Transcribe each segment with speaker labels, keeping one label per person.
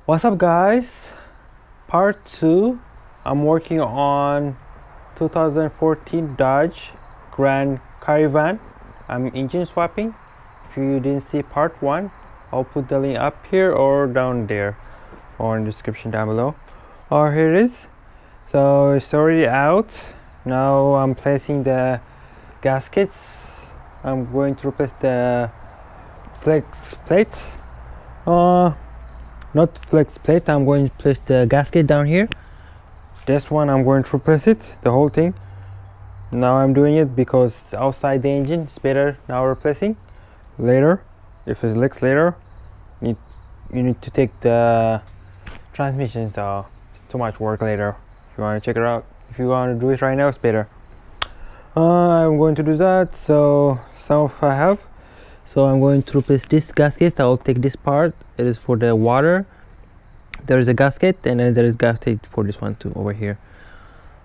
Speaker 1: What's up guys? Part 2. I'm working on 2014 Dodge Grand Caravan. I'm engine swapping. If you didn't see part 1, I'll put the link up here or down there or in the description down below. Oh, here it is. So it's already out. Now I'm placing the gaskets. I'm going to replace the flex plates. Not flex plate, I'm going to place the gasket down here. This one I'm going to replace it, the whole thing. Now I'm doing it because outside the engine it's better now replacing. Later, if it leaks later, you need to take the transmission, so it's too much work later. If you want to check it out, if you want to do it right now, it's better. I'm going to do that, so some of I have. So I'm going to replace this gasket. I'll take this part. It is for the water. There is a gasket, and then there is gasket for this one too over here.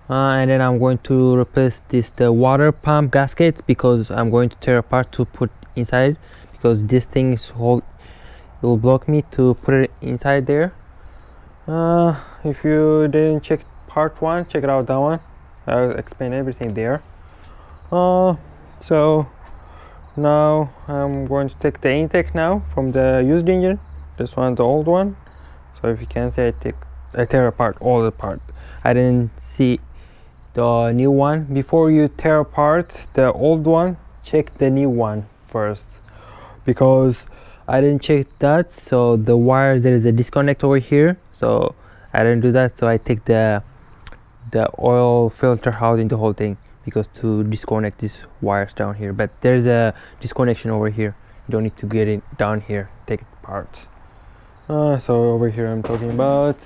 Speaker 1: And then I'm going to replace the water pump gasket because I'm going to tear apart to put inside, because this thing is it will block me to put it inside there. If you didn't check part 1, check it out, that one. I'll explain everything there. So now I'm going to take the intake now from the used engine. This one's the old one. So if you can see, I tear apart all the part. I didn't see the new one. Before you tear apart the old one, check the new one first, because I didn't check that. So the wires, there is a disconnect over here, so I didn't do that. So I take the oil filter out in the whole thing, because to disconnect these wires down here, but there's a disconnection over here. You don't need to get it down here, take it apart. So over here I'm talking about,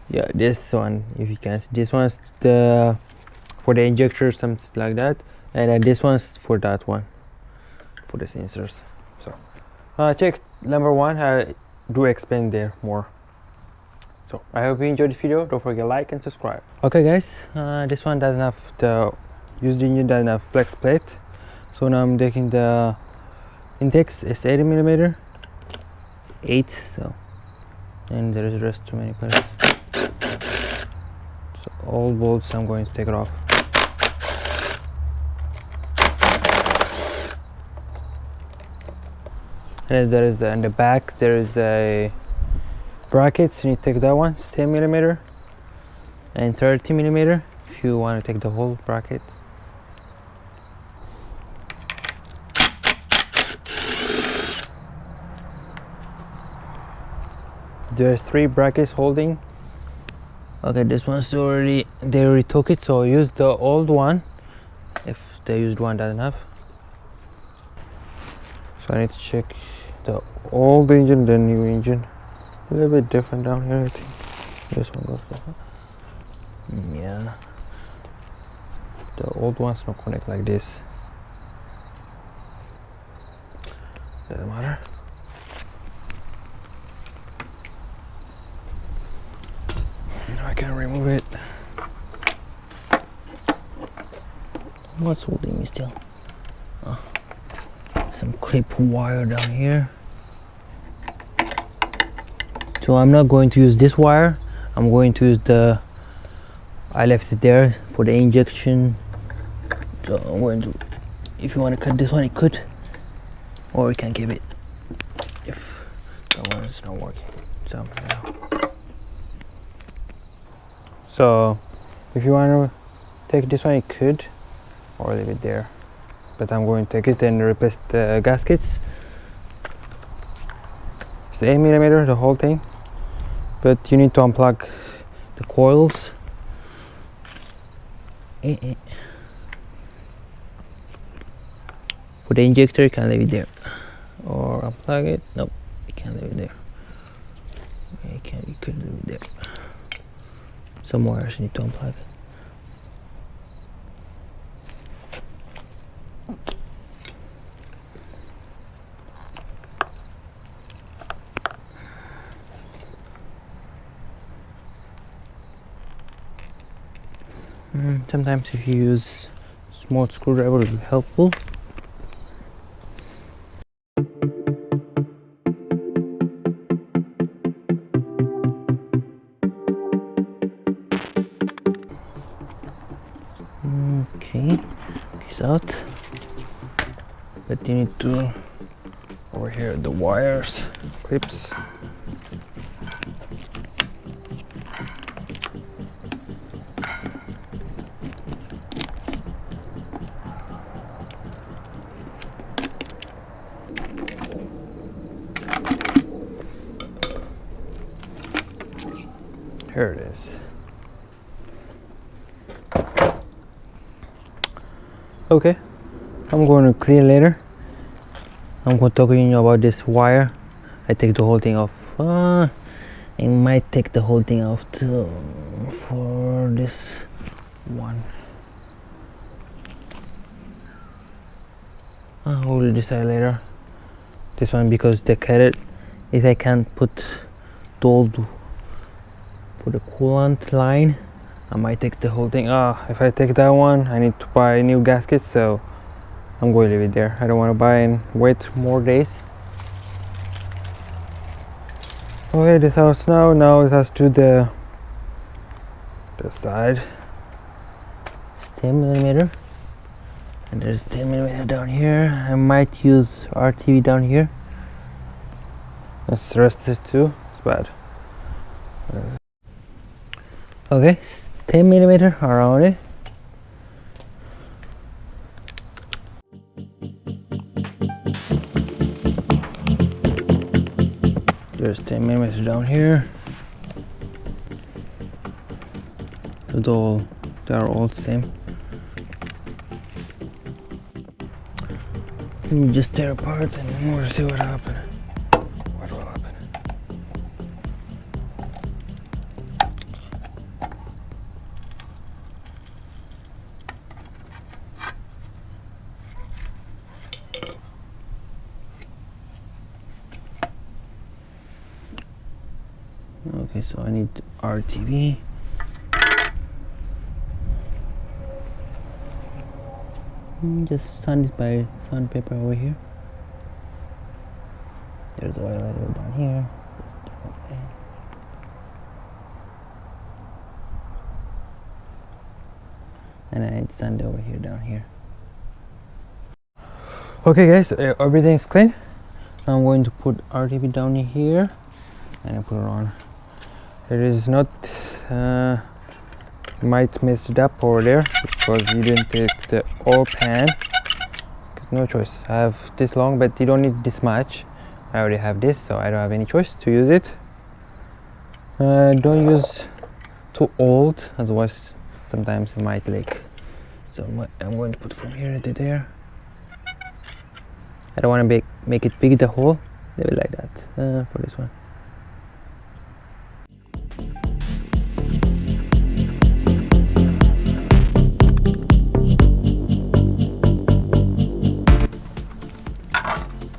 Speaker 1: yeah, this one. If you can see, this one's for the injector, something like that, and then this one's for that one, for the sensors. So check number 1. I do explain there more. So I hope you enjoyed the video. Don't forget to like and subscribe. Okay guys, this one doesn't have, the used engine doesn't have flex plate, so now I'm taking the intakes. It's 80mm, 8, so, and there is the rest too many plates. So all bolts I'm going to take it off. And there is in the back there is a brackets. You need to take that one. It's 10mm and 30mm if you want to take the whole bracket. There's 3 brackets holding. Okay, this one's they already took it, so use the old one if the used one doesn't have. So I need to check the old engine, the new engine. A little bit different down here, I think. This one goes down. Yeah. The old ones don't connect like this. Doesn't matter. Now I can remove it. What's holding me still? Oh. Some clip wire down here. So I'm not going to use this wire. I'm going to use I left it there for the injection. So I'm going to, if you want to cut this one, you could, or you can keep it if that one is not working. So if you want to take this one, you could, or leave it there. But I'm going to take it and replace the gaskets. It's 8mm, the whole thing, but you need to unplug the coils. For the injector, you can leave it there, or unplug it. Nope, you can't leave it there. You could leave it there. Some wires you need to unplug. Sometimes if you use Small screwdriver will be helpful. Okay, peace out. But you need to over here the wires, clips. Here it is. Okay, I'm going to clean later. I'm going to talk to you about this wire. I take the whole thing off. I might take the whole thing off too for this one. I will decide later. This one because they cut it. If I can't put the old for the coolant line, I might take the whole thing. If I take that one, I need to buy a new gasket, so I'm going to leave it there. I don't want to buy and wait more days. Okay, this house now it has to the side. It's 10mm, and there's 10mm down here. I might use RTV down here. It's rusted too. It's bad. Okay, 10mm around it. There's 10mm down here. So they're all the same. Let me just tear apart and we'll see what happens. What will happen? Okay, so I need RTV. Just sand it by sandpaper over here. There's oil later down here. And I need sand over here down here. Okay guys, everything's clean. I'm going to put RTV down here and I put it on. It is not might mess it up over there because you didn't take the oil pan. No choice. I have this long, but you don't need this much. I already have this, so I don't have any choice to use it. Don't use too old, otherwise sometimes it might leak. So I'm going to put from here to there. I don't want to make it big, the hole. Leave it like that for this one.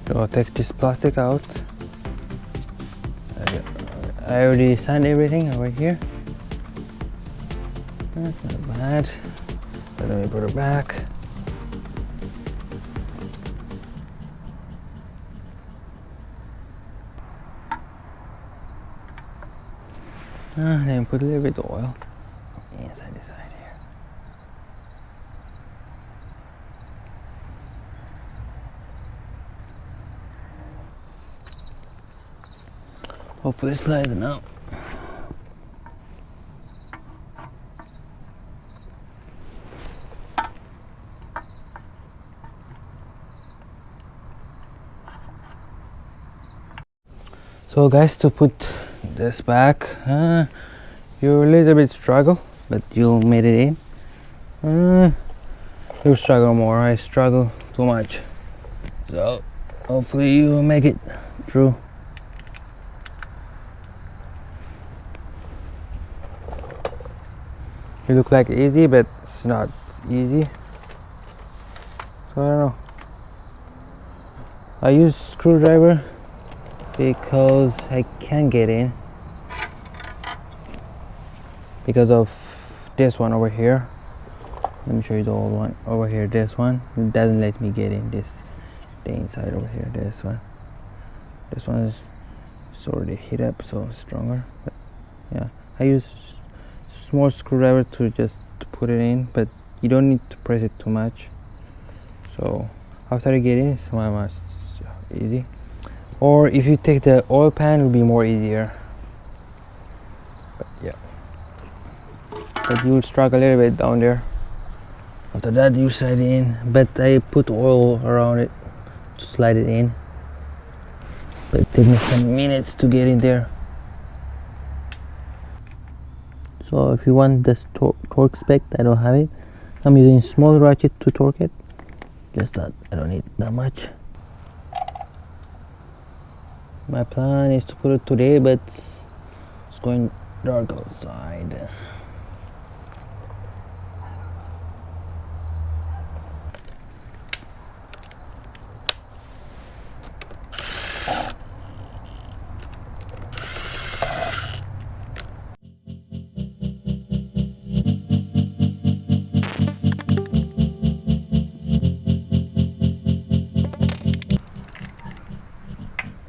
Speaker 1: So I'll take this plastic out. I already sanded everything over here. That's not bad. But let me put it back. Then put a little bit of oil inside this side here. Hopefully it's sliding out. So guys, to put this back, you a little bit struggle, but you made it in. You struggle more. I struggle too much. So hopefully you make it through. It look like easy, but it's not easy. So I don't know. I use screwdriver because I can't get in because of this one over here. let me show you the old one over here. This one, it doesn't let me get in this, the inside over here. This one is already heat up, so stronger. But yeah, I use small screwdriver to just put it in, but you don't need to press it too much. So after you get in, it's much easy. Or if you take the oil pan, it will be more easier. But yeah, but you will struggle a little bit down there. After that, you slide it in, but I put oil around it to slide it in. But it takes me some minutes to get in there. So if you want this torque spec, I don't have it. I'm using small ratchet to torque it. Just that I don't need that much. My plan is to put it today, but it's going dark outside.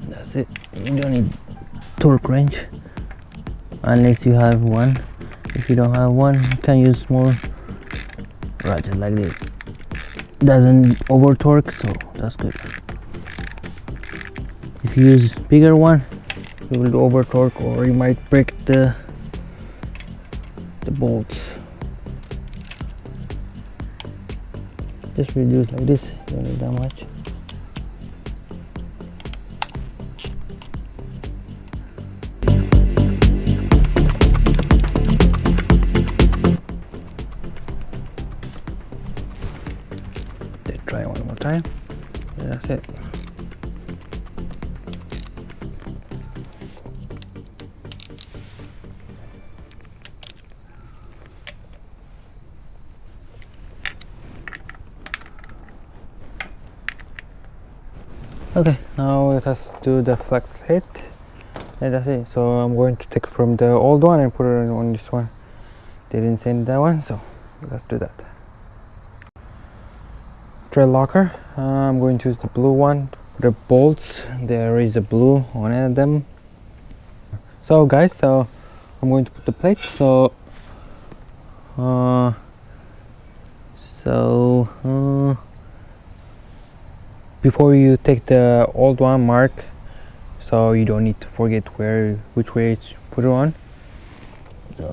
Speaker 1: That's it. You don't need torque wrench unless you have one. If you don't have one, you can use small ratchet like this. Doesn't over torque, so that's good. If you use bigger one, you will over torque, or you might break the bolts. Just reduce like this, you don't need that much. Try one more time. Yeah, that's it. Okay, now let us do the flex hit, and that's it. So I'm going to take from the old one and put it on this one. They didn't send that one, so let's do that. Thread locker. I'm going to use the blue one. The bolts, there is a blue on any of them. So guys, so I'm going to put the plate. So before you take the old one, mark, so you don't need to forget which way to put it on. So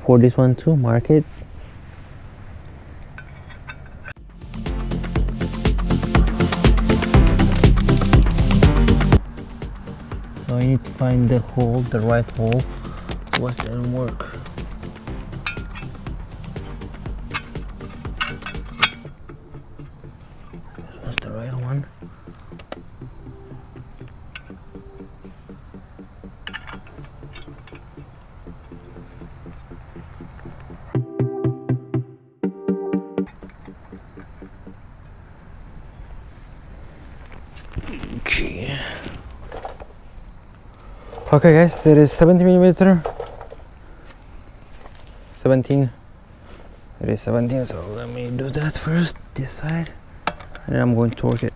Speaker 1: for this one too, mark it. So you need to find the hole, the right hole. What doesn't work? This was the right one. Okay guys, it is 70mm. 17. It is 17, so let me do that first, this side, and then I'm going to torque it.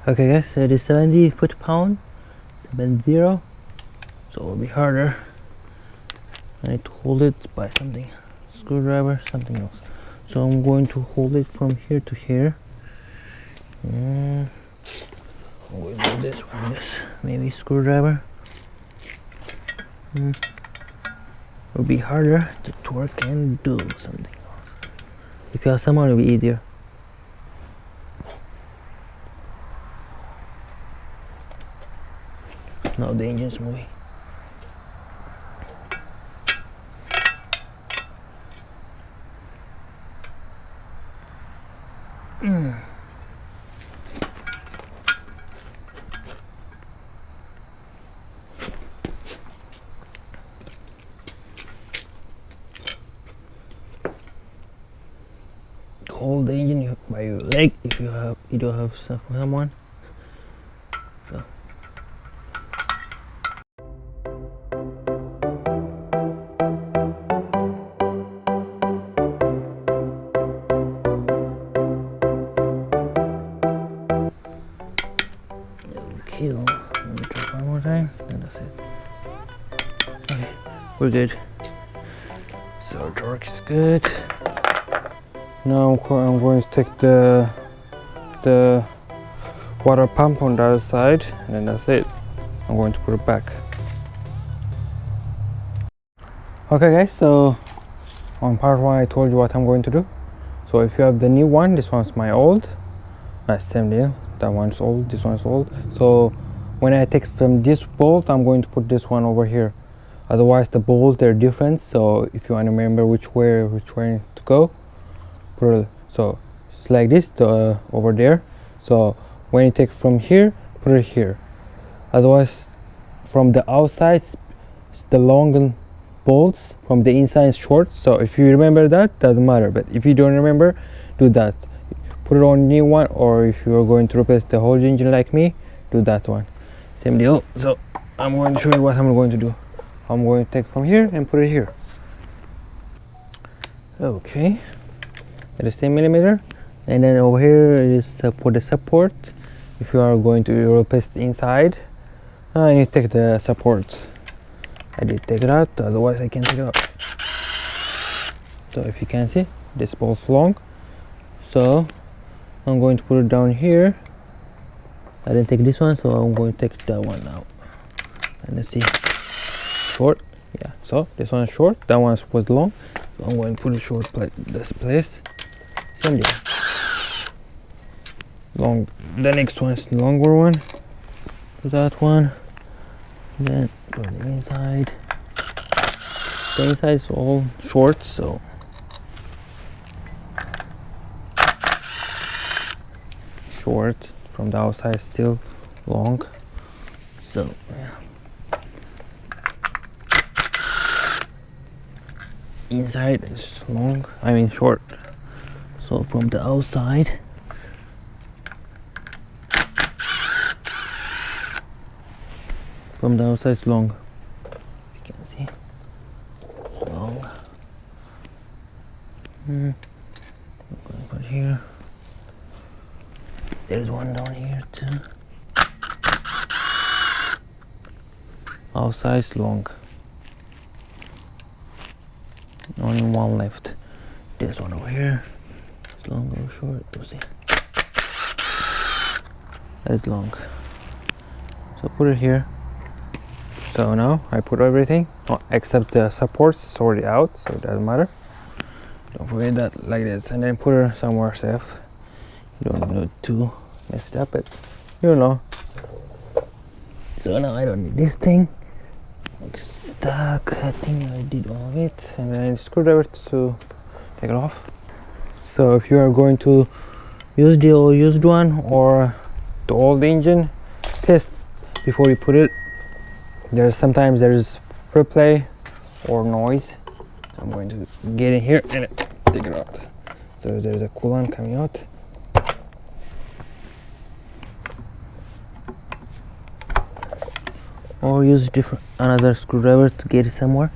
Speaker 1: Okay guys, it is 70 foot-pound, 70, so it will be harder. I need to hold it by something, screwdriver, something else. So I'm going to hold it from here to here. I'm going to do this one, yes, maybe screwdriver. It will be harder to torque and do something else. If you have someone, it will be easier. Now the engine's moving. hold the engine by your leg if you don't have someone. So. Okay, let me try one more time, and that's it. Okay, we're good. So torque is good. Now I'm going to take the water pump on the other side, and then that's it. I'm going to put it back. Okay guys, so on part 1 I told you what I'm going to do. So if you have the new one, this one's my old. Same deal. That one's old, this one's old. So when I take from this bolt, I'm going to put this one over here. Otherwise the bolts, they're different. So if you want to remember which way to go, put it. So it's like this, over there. So when you take from here, put it here. Otherwise from the outside, the long bolts, from the inside is short. So if you remember that, doesn't matter. But if you don't remember, do that. Put it on new one, or if you're going to replace the whole engine like me, do that one. Same deal. So I'm going to show you what I'm going to do. I'm going to take from here and put it here. Okay, it is 10 millimeter, and then over here is for the support. If you are going to replace the inside, I need to take the support. I did take it out, otherwise I can't take it out. So if you can see, this bolt's long, so I'm going to put it down here. I didn't take this one, so I'm going to take that one now. And let's see, short, yeah. So this one's short, that one was long, so I'm going to put it short this place. Same deal. Long. The next one is the longer one. Put that one. Then go to the inside. The inside is all short, so short. From the outside still long. So yeah. Inside is long, I mean short. So from the outside, it's long. You can see, it's long. I'm going to put here. There's one down here too. Outside is long. Only one left. This one over here. It's long or short. We'll see. That's long. So put it here. So now I put everything except the supports. It's already out, so it doesn't matter. Don't forget that, like this, and then put it somewhere safe. You don't need to mess it up, but you know. So now I don't need this thing. It's stuck. I think I did all of it, and then I screwdriver to take it off. So if you are going to use the old used one or the old engine, test before you put it. Sometimes there's free play or noise. So I'm going to get in here and take it out. So there's a coolant coming out. Or use another screwdriver to get it somewhere.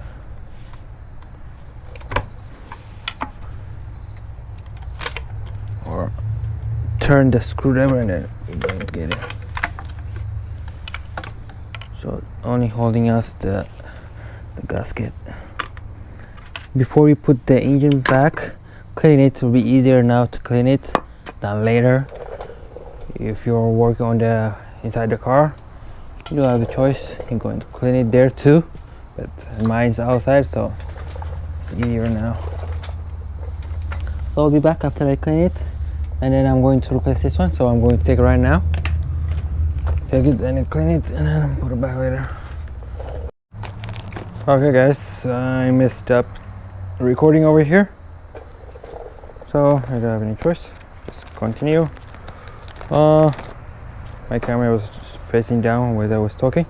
Speaker 1: Or turn the screwdriver and then you're going to get it. So only holding us the gasket. Before you put the engine back, clean it. It will be easier now to clean it than later. If you're working on the inside the car, you don't have a choice. You're going to clean it there too, but mine's outside, so it's easier now. So I'll be back after I clean it, and then I'm going to replace this one. So I'm going to take it right now. Take it and clean it, and then put it back later. Okay guys, I messed up recording over here, so I don't have any choice. Just continue. My camera was facing down where I was talking,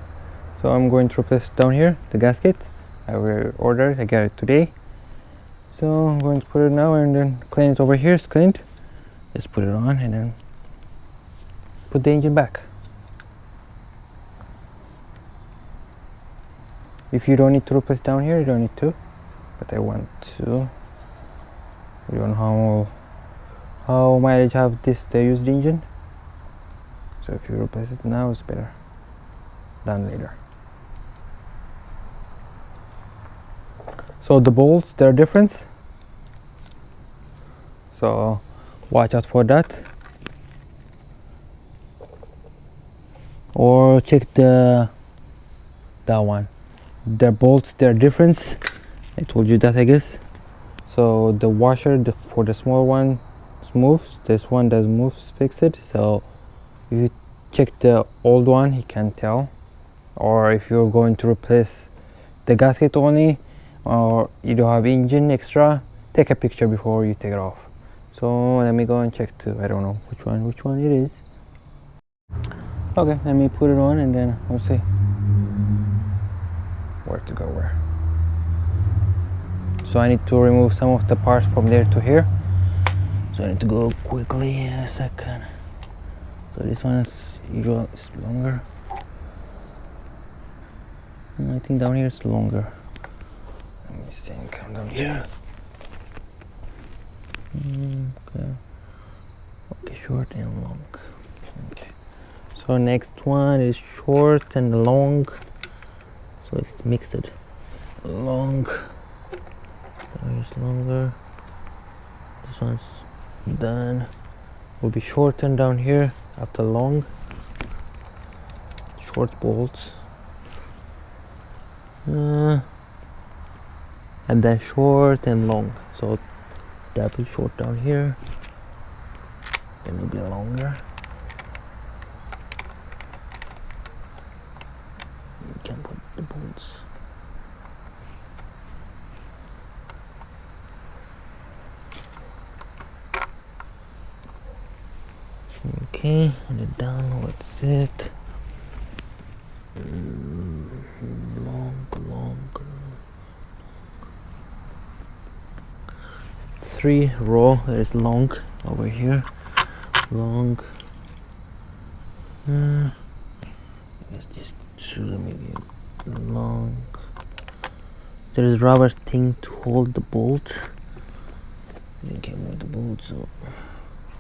Speaker 1: so I'm going to replace down here the gasket. I already ordered. I got it today, so I'm going to put it now and then clean it over here. It's cleaned. Just put it on and then put the engine back. If you don't need to replace down here, you don't need to, but I want to. You don't know how mileage have this the used engine, so if you replace it now, it's better than later. So the bolts, they're different, so watch out for that, or check that one. The bolts, they're different. I told you that, I guess. So the washer for the small one moves, this one doesn't move, fix it. So if you check the old one, you can tell. Or if you're going to replace the gasket only, or you don't have engine extra, take a picture before you take it off. So let me go and check too. I don't know which one it is. Okay, let me put it on and then we'll see where to go where. So I need to remove some of the parts from there to here. So I need to go quickly a second. So this one is usually longer. I think down here it's longer. Let me think, come down here. Okay, short and long. Okay. So next one is short and long. So it's mixed. Long. There's longer. This one's done. Will be shortened down here after long. Short bolts. And then short and long. So that will short down here. Then it will be longer. You can put the bolts. Okay, and then down, what's it? Long. 3 row, there is long over here. Long. I guess these 2 maybe long. There is rubber thing to hold the bolt. You can move the bolt, so.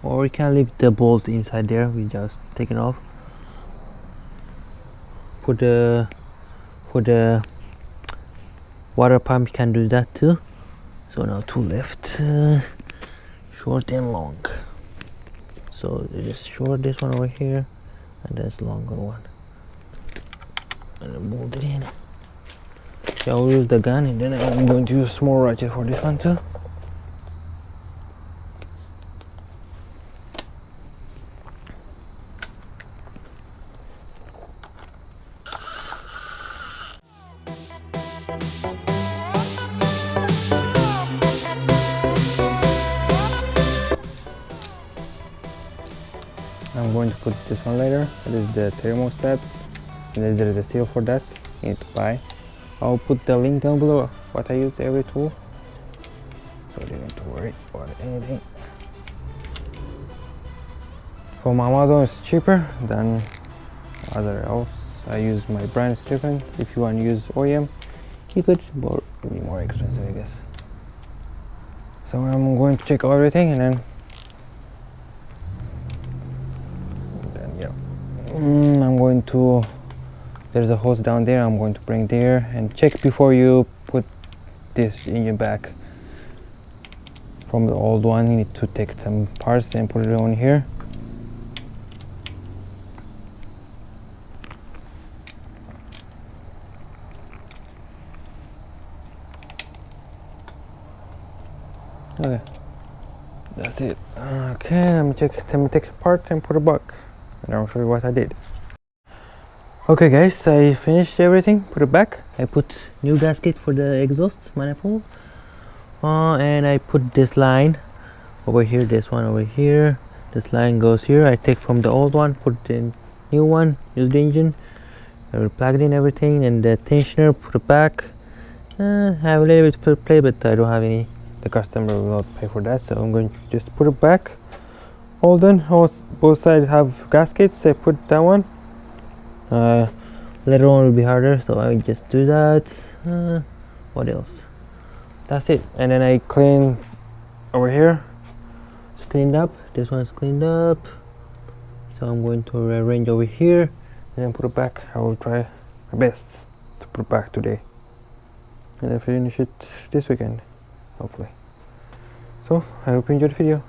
Speaker 1: Or we can leave the bolt inside there, we just take it off. For the water pump you can do that too. So now 2 left, short and long. So they just short this one over here and this longer one. And then bolt it in. So I'll use the gun and then I'm going to use small ratchet for this one too. I'm going to put this one later. That is the thermostat, and there is a seal for that you need to buy. I'll put the link down below what I use every tool, so you don't need to worry about anything. From Amazon it's cheaper than other else. I use my brand is different. If you want to use OEM, you could, but it will be more expensive, I guess. So I'm going to check everything and then I'm going to, there's a hose down there, I'm going to bring there and check before you put this engine back from the old one. You need to take some parts and put it on here. Okay, that's it. Okay, let me take it apart and put it back, and I'll show you what I did. Okay guys, I finished everything, put it back. I put new gasket for the exhaust manifold, and I put this line over here, this one over here. This line goes here. I take from the old one, put the new one, use the engine. I plugged in everything, and the tensioner, put it back. I have a little bit for play, but I don't have any. The customer will not pay for that, so I'm going to just put it back all done. Both sides have gaskets. I put that one. Later on will be harder, so I just do that. What else? That's it. And then I clean over here. It's cleaned up. This one's cleaned up. So I'm going to rearrange over here and then put it back. I will try my best to put it back today. And then finish it this weekend, hopefully. So I hope you enjoyed the video.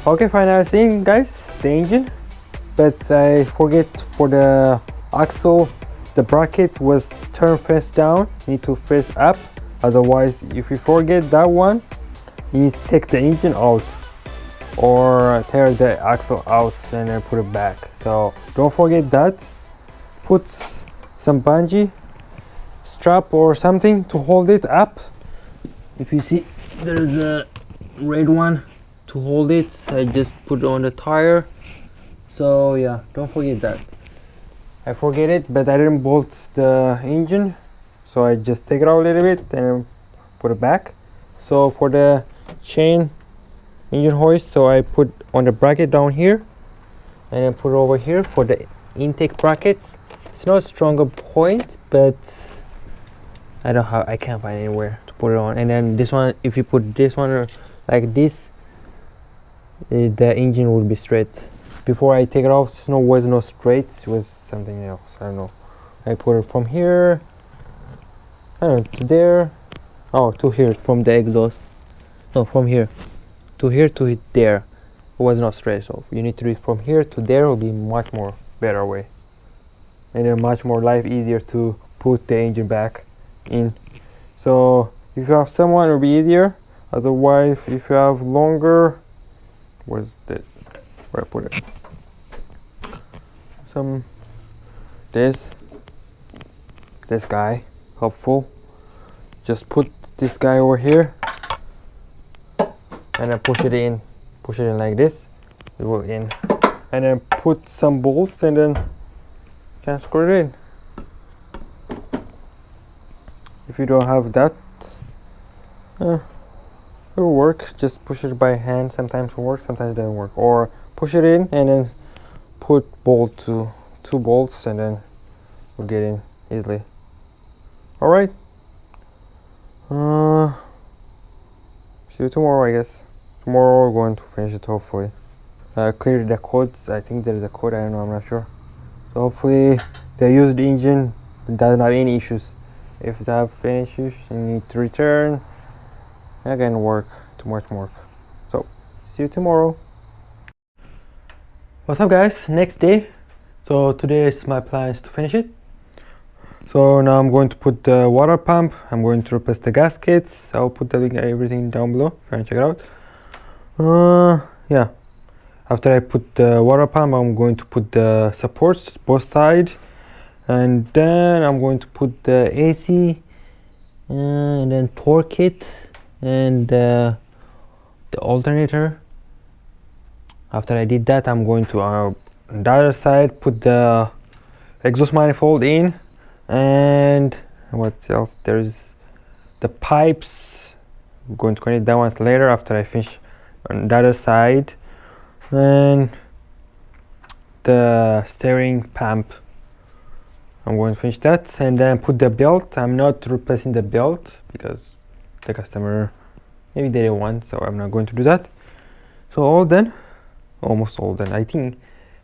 Speaker 1: Okay, finalizing guys, the engine, but I forget for the axle, the bracket was turned face down, need to face up, otherwise if you forget that one, you need to take the engine out or tear the axle out and then put it back. So don't forget that. Put some bungee strap or something to hold it up. If you see, there's a red one to hold it. I just put it on the tire. So yeah, don't forget that. I forget it, but I didn't bolt the engine, so I just take it out a little bit and put it back. So for the chain engine hoist, so I put on the bracket down here and then put it over here for the intake bracket. It's not a stronger point, but I can't find anywhere to put it on. And then this one, if you put this one like this, the engine will be straight. Before I take it off, it was no straight, it was something else. I don't know. I put it from here, I don't know, to there, to here, from the exhaust. No, from here to there. It was not straight, so you need to do it from here to there. Will be much more better way, and then much more easier to put the engine back in. So if you have someone, it will be easier. Otherwise, if you have longer, where I put it? This guy, helpful. Just put this guy over here and then push it in like this. It will in, and then put some bolts and then you can screw it in. If you don't have that, it will work. Just push it by hand. Sometimes it works, sometimes it doesn't work. Or push it in and then put two bolts and then we'll get in easily. All right. See you tomorrow, I guess. Tomorrow we're going to finish it, hopefully. Clear the codes. I think there's a code, I don't know, I'm not sure. So hopefully the used engine doesn't have any issues. If it have any issues, you need to return. Again, work, too much work. So see you tomorrow. What's up guys, next day. So today is my plans to finish it. So now I'm going to put the water pump. I'm going to replace the gaskets. I'll put the link, everything down below if you want to check it out. Yeah, after I put the water pump, I'm going to put the supports both sides, and then I'm going to put the AC and then torque it and the alternator. After I did that, I'm going to on the other side put the exhaust manifold in, and what else, there's the pipes. I'm going to connect that ones later after I finish on the other side, and the steering pump, I'm going to finish that, and then put the belt. I'm not replacing the belt because the customer maybe they didn't want, so I'm not going to do that. So all done, almost all done. I think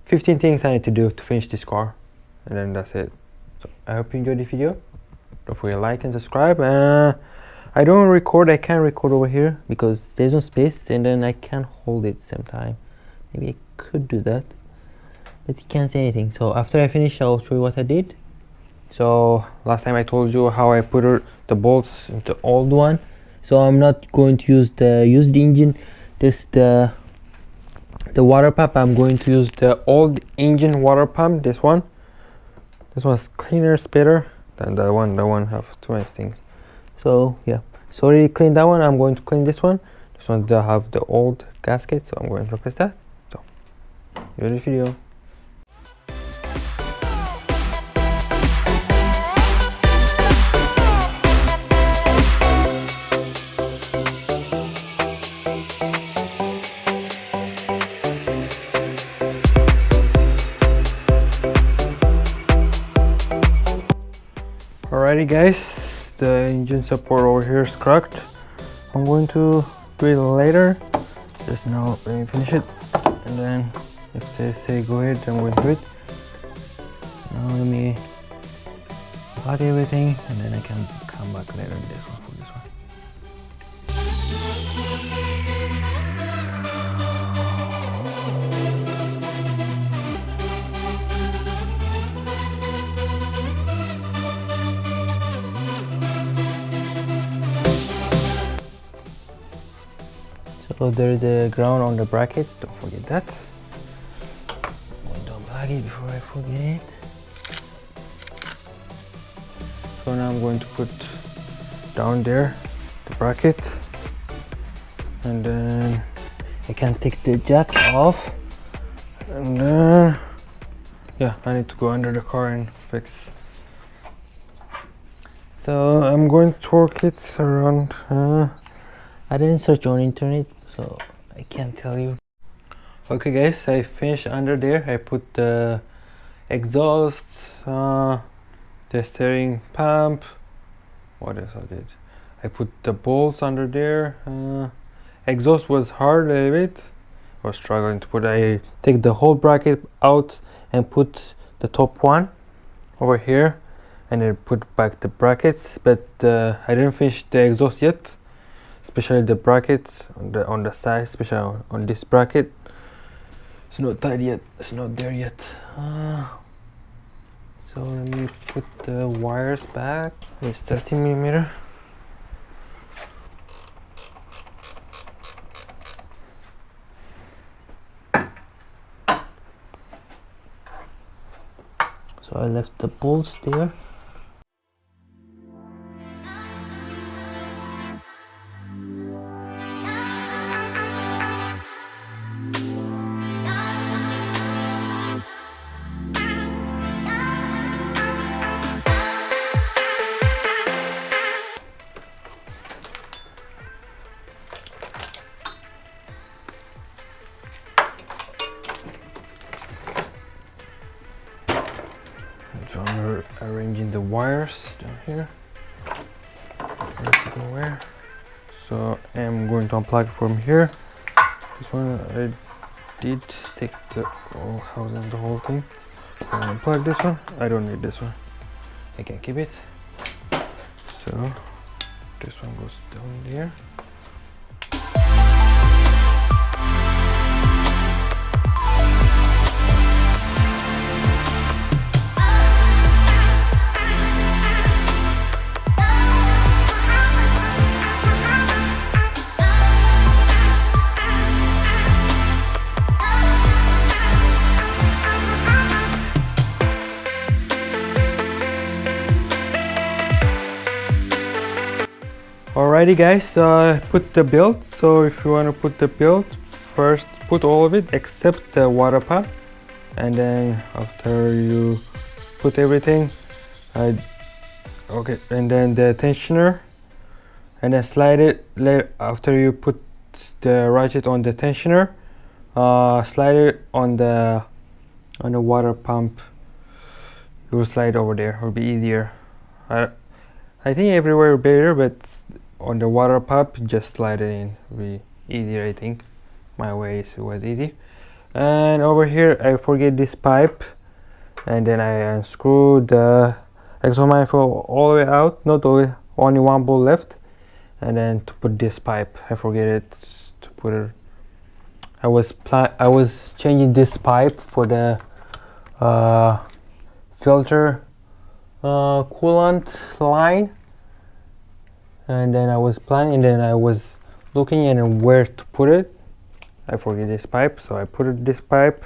Speaker 1: 15 things I need to do to finish this car, and then that's it. So I hope you enjoyed this video. Don't forget to like and subscribe. I don't record, I can't record over here because there's no space, and then I can't hold it same time. Maybe I could do that, but you can't say anything. So after I finish, I'll show you what I did. So last time I told you how I put the bolts into the old one. So I'm not going to use the used engine, just the water pump. I'm going to use the old engine water pump. This one's cleaner, it's better than the one. The one have too many things. So yeah, so already cleaned that one. I'm going to clean this one. This one does have the old gasket, so I'm going to replace that. So enjoy the video. Alrighty guys, the engine support over here is cracked. I'm going to do it later. Just now let me finish it, and then if they say go ahead, I'm going to do it. Now let me plug everything, and then I can come back later for this one. So there is a ground on the bracket, don't forget that. Don't plug it before I forget it. So now I'm going to put down there the bracket, and then I can take the jack off, and then yeah, I need to go under the car and fix. So I'm going to torque it around. I didn't search on internet, so I can't tell you. Okay guys, I finished under there. I put the exhaust, the steering pump. What else I did? I put the bolts under there. Exhaust was hard a little bit. I was struggling to put. I take the whole bracket out and put the top one over here, and then put back the brackets. But I didn't finish the exhaust yet. Especially the brackets on the side, especially on this bracket. It's not tied yet. It's not there yet. So let me put the wires back. It's 30mm. So I left the bolts there. So I'm arranging the wires down here. Where? So I'm going to unplug from here. This one I did take the house and the whole thing. And unplug this one. I don't need this one. I can keep it. So this one goes down there. Alrighty guys, put the belt. So if you want to put the belt, first put all of it except the water pump, and then after you put everything, okay, and then the tensioner, and then slide it. After you put the ratchet on the tensioner, slide it on the water pump. You will slide over there. It will be easier. I think everywhere better, but on the water pump, just slide it in. It'll be easier, I think. My way was easy. And over here, I forget this pipe, and then I unscrew the exhaust manifold all the way out. Not only one bolt left, and then to put this pipe, I forget it to put it. I was changing this pipe for the filter coolant line, and then I was planning, and then I was looking at where to put it. I forget this pipe, so I put this pipe.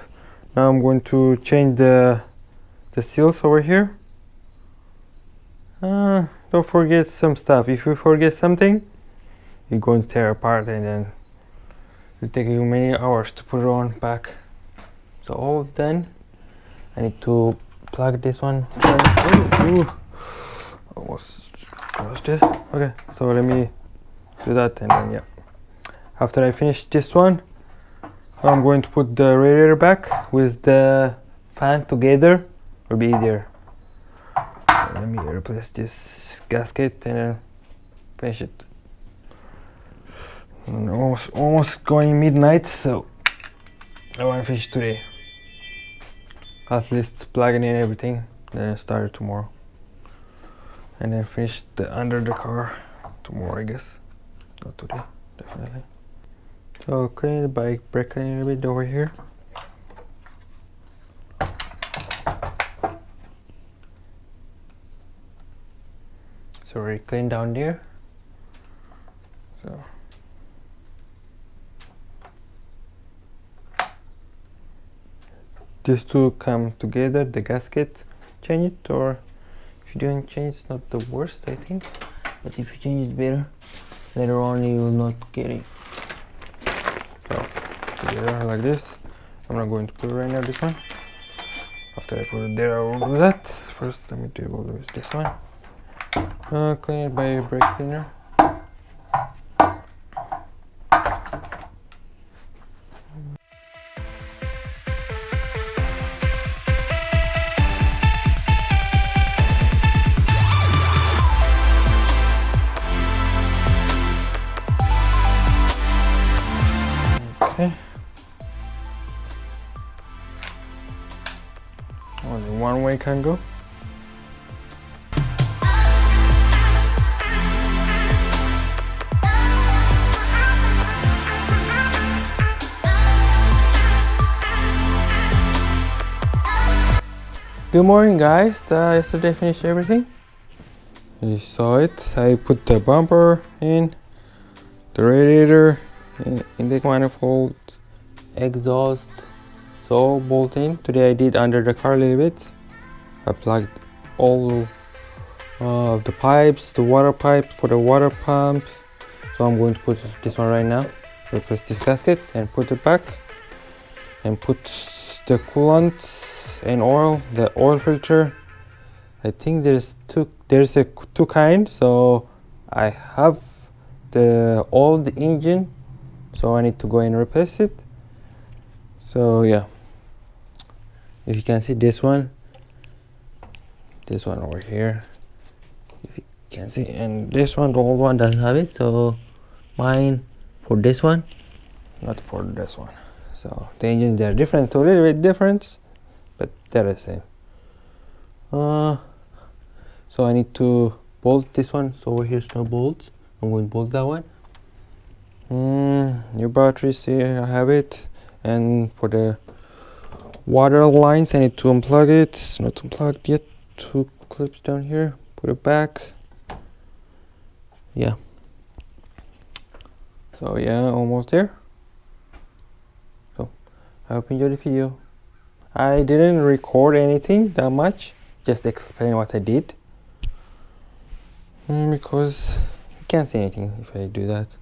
Speaker 1: Now I'm going to change the seals over here. Don't forget some stuff. If you forget something, you're going to tear apart, and then it'll take you many hours to put it on back. So all done. I need to plug this one. Almost crushed it. Okay, so let me do that, and then yeah. After I finish this one, I'm going to put the radiator back with the fan together. It'll be easier. let me replace this gasket and then finish it. And almost going midnight, so I want to finish today. At least plugging in everything, then start it tomorrow. And then finish the under the car tomorrow, I guess. Not today, definitely. So clean the bike, brake cleaning a bit over here. So already clean down there. So these two come together, the gasket, change it, or if you don't change it's not the worst, I think, but if you change it better, later on you will not get it. So together like this. I'm not going to put it right now, this one. After I put it there I will do that. First let me do with this one. Clean it by a brake cleaner. Okay. Only one way can go. Good morning, guys. Yesterday I finished everything. You saw it. I put the bumper in, the radiator, intake manifold, exhaust, so all bolt in. Today I did under the car a little bit. I plugged all of the pipes, the water pipe for the water pumps. So I'm going to put this one right now, replace this gasket and put it back, and put the coolant and oil, the oil filter. I think there's two kinds, so I have the old engine, so I need to go and replace it. So yeah, if you can see this one over here, if you can see, and this one, the old one doesn't have it, so mine for this one, not for this one. So the engines, they're different, a little bit different, but they're the same. So I need to bolt this one. So over here's no bolts. I'm going to bolt that one. New batteries here, I have it. And for the water lines, I need to unplug it. It's not unplugged yet. Two clips down here. Put it back. Yeah. So yeah, almost there. So I hope you enjoyed the video. I didn't record anything that much, just explain what I did, because you can't see anything if I do that,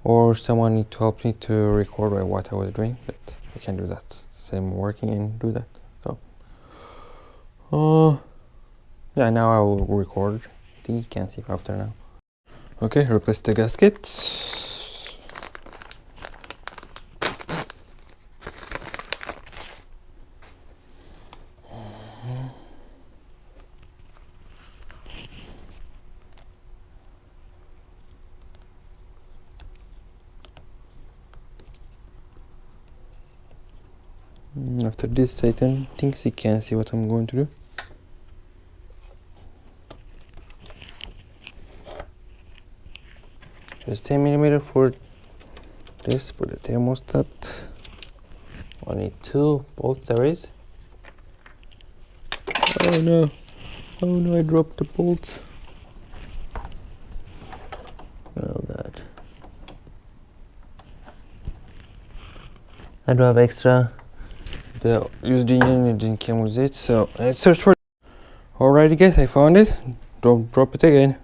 Speaker 1: or someone need to help me to record what I was doing, but I can do that. Same working and do that. So yeah, now I will record. I think you can see after now. Okay, replace the gasket. After this tighten things, you can see what I'm going to do. Just 10mm for this, for the thermostat. Only 2 bolts there is. Oh no, I dropped the bolts. Oh god. I do have extra. The used engine, it didn't come with it, so I need to search for it. Alrighty guys, I found it. Don't drop it again.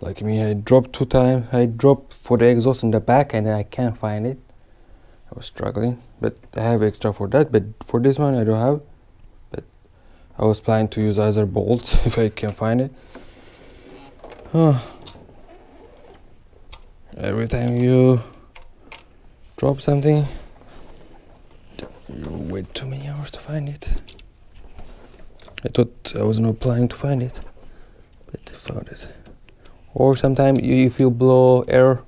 Speaker 1: Like me, I dropped 2 times. I dropped for the exhaust in the back and I can't find it. I was struggling, but I have extra for that, but for this one I don't have. But I was planning to use other bolts if I can find it. Every time you drop something, you wait too many hours to find it. I thought I was not planning to find it, but I found it. Or sometimes if you blow air,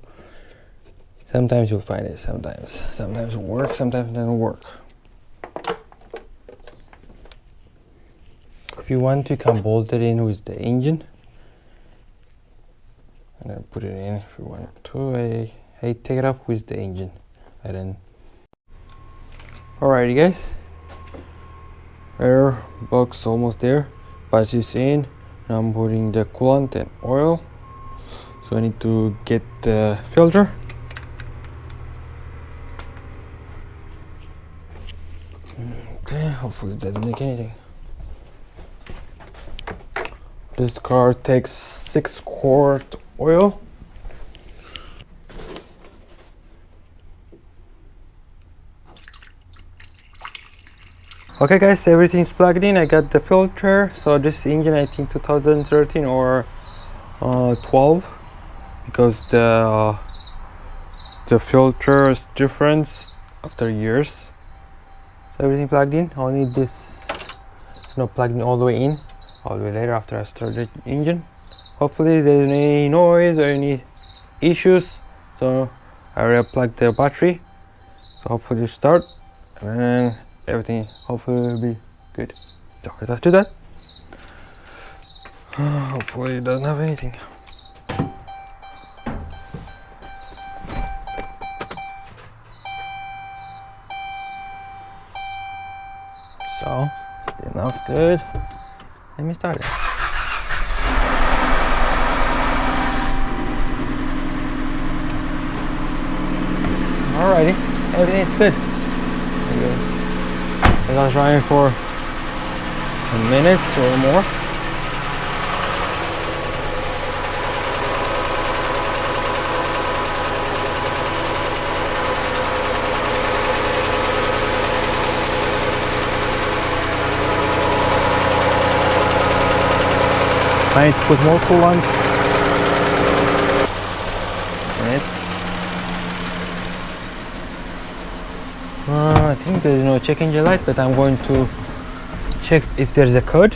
Speaker 1: sometimes you'll find it. Sometimes it works, sometimes it doesn't work. If you want, you can bolt it in with the engine and then put it in if you want to. I take it off with the engine and then. Alrighty guys, air box almost there, patch is in. Now I'm putting the coolant and oil, so I need to get the filter. Okay, hopefully it doesn't leak anything. This car takes 6 quart oil. Okay guys, everything's plugged in. I got the filter. So this engine, I think 2013 or 12, because the filter is different after years. So everything plugged in. Only this is not plugged in all the way in. All the way later after I start the engine. Hopefully there's any noise or any issues. So I already plugged the battery. So hopefully it start, and then everything hopefully will be good. So let's do that. Hopefully it doesn't have anything. So still smells good. Let me start it. Alrighty, everything is good. I was running for 10 minutes or more. I need to put more coolant. I think there is no check engine light, but I'm going to check if there is a code.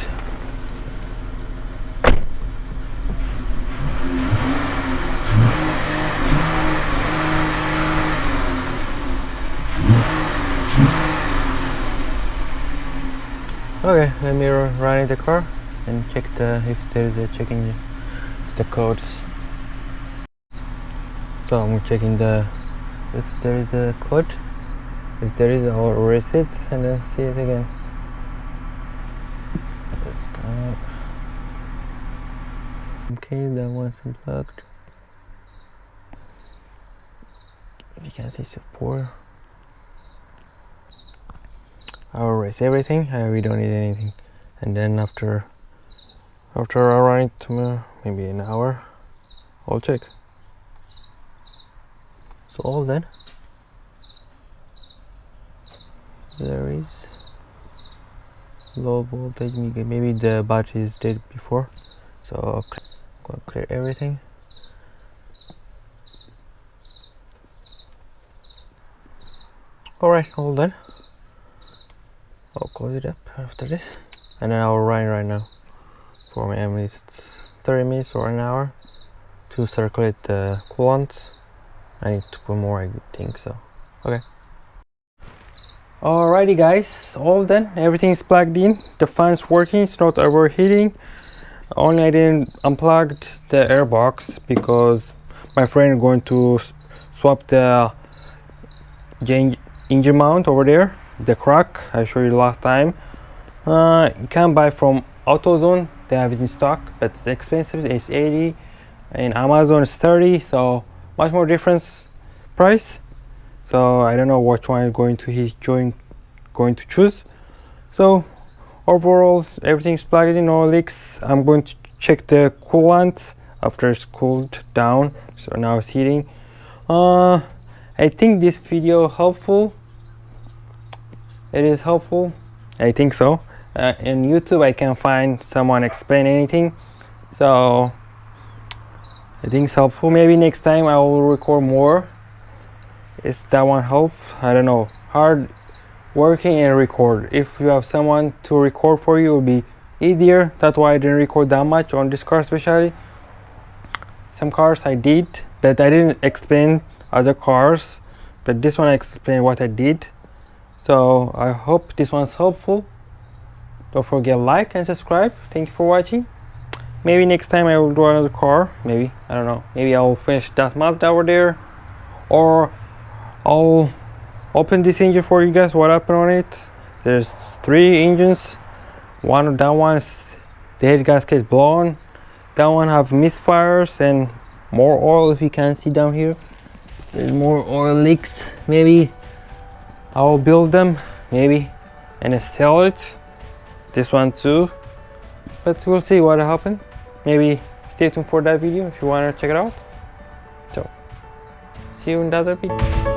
Speaker 1: Okay, let me run in the car and check if there is a check engine, the codes. So I'm checking if there is a code. If there is, I'll erase it and then see it again. Okay, that one's unplugged. If you can see support, I'll erase everything. We don't need anything. And then after I run it to maybe an hour, I'll check. So all done. There is low voltage, maybe the battery is dead before, so I'm gonna clear everything. Alright, all done. I'll close it up after this, and then I'll run right now for at least 30 minutes or an hour to circulate the coolant. I need to put more, I think so. Okay. Alrighty guys, all done. Everything is plugged in. The fan's working, it's not overheating. Only I didn't unplug the air box because my friend is going to swap the engine mount over there, the crack I showed you last time. You can buy from AutoZone, they have it in stock, but it's expensive. It's 80 and Amazon is 30, so much more difference price. So I don't know which one he's going to choose. So overall everything's plugged in, no leaks. I'm going to check the coolant after it's cooled down. So now it's heating. I think this video helpful. It is helpful. I think so. In YouTube I can find someone explain anything. So I think it's helpful. Maybe next time I will record more. Is that one help? I don't know. Hard working and record. If you have someone to record for you, it will be easier. That's why I didn't record that much on this car especially. Some cars I did, but I didn't explain other cars, but this one I explained what I did. So I hope this one's helpful. Don't forget like and subscribe. Thank you for watching. Maybe next time I will do another car. Maybe, I don't know, maybe I'll finish that Mazda over there, or I'll open this engine for you guys, what happened on it. There's 3 engines. That one is the head gasket blown, that one have misfires and more oil. If you can see down here, there's more oil leaks. Maybe I'll build them, maybe, and sell it. This one too, but we'll see what happened. Maybe stay tuned for that video if you want to check it out. So see you in the other video.